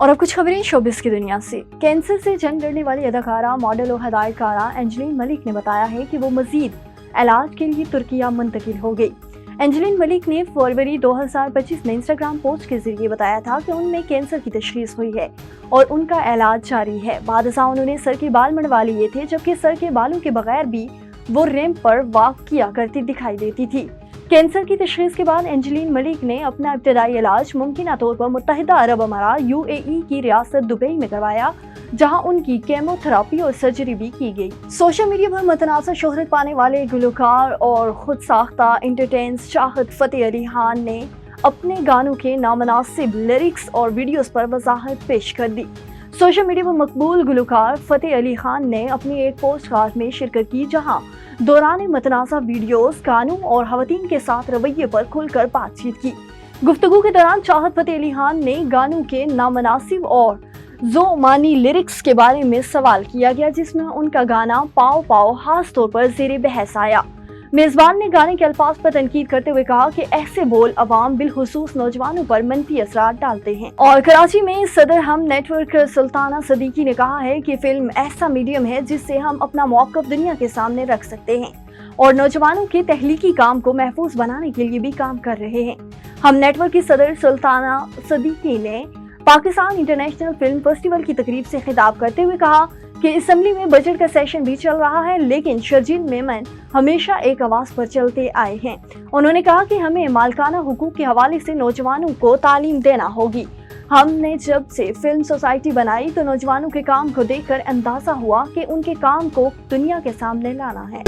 और अब कुछ खबरें शोबिस की दुनिया से। कैंसर से जंग लड़ने वाली अदाकारा, मॉडल और हदायतकारा एंजेलिन मलिक ने बताया है कि वो मजीद इलाज के लिए तुर्किया मुंतकिल हो गई। एंजेलिन मलिक ने फरवरी 2025 में इंस्टाग्राम पोस्ट के जरिए बताया था कि उनमें कैंसर की तशखीस हुई है और उनका इलाज जारी है। बाद उन्होंने सर के बाल मंडवा लिए थे, जबकि सर के बालों के बगैर भी वो रैंप पर वॉक किया करती दिखाई देती थी। कैंसर की तशखीस के बाद एंजेलिन मलिक ने अपना इब्तदाई इलाज मुमकिन तौर पर मुत्तहिदा अरब अमारात UAE की रियासत दुबई में करवाया, जहां उनकी केमोथेरेपी और सर्जरी भी की गई। सोशल मीडिया पर मुतनाज़िर शोहरत पाने वाले गुलकार और खुद साख्ता एंटरटेन्स चाहत फतेह अली खान ने अपने गानों के नामनासिब लिरिक्स और वीडियोस पर वजाहत पेश कर दी। सोशल मीडिया पर मकबूल गुलकार फतेह अली खान ने अपनी एक पोस्ट कार्ड में शिरकत की, जहां दौरान मतनाज़ा वीडियोस, गानों और खवातीन के साथ रवैये पर खुलकर बातचीत की। गुफ्तगू के दौरान चाहत फतेह अली खान ने गानों के नामनासिब और ज़ो-मानी लिरिक्स के बारे में सवाल किया गया, जिसमें उनका गाना पाओ पाओ खास तौर पर ज़ेरे बहस आया। मेज़बान ने गाने के अल्फाज पर तनकीद करते हुए कहा कि ऐसे बोल अवाम बिलखुसूस नौजवानों पर मनफी असरात डालते हैं। और कराची में सदर हम नेटवर्क सुल्ताना सदीकी ने कहा है कि फिल्म ऐसा मीडियम है जिससे हम अपना मौक़िफ़ दुनिया के सामने रख सकते हैं और नौजवानों के तहलीकी काम को महफूज बनाने के लिए भी काम कर रहे हैं। हम नेटवर्क की सदर सुल्ताना सदीकी ने पाकिस्तान इंटरनेशनल फिल्म फेस्टिवल की तकरीब से खिताब करते हुए कहा कि असम्बली में बजट का सेशन भी चल रहा है, लेकिन शर्जील मेमन हमेशा एक आवाज पर चलते आए हैं। उन्होंने कहा कि हमें मालकाना हुकूक के हवाले से नौजवानों को तालीम देना होगी। हमने जब से फिल्म सोसाइटी बनाई तो नौजवानों के काम को देखकर अंदाजा हुआ कि उनके काम को दुनिया के सामने लाना है।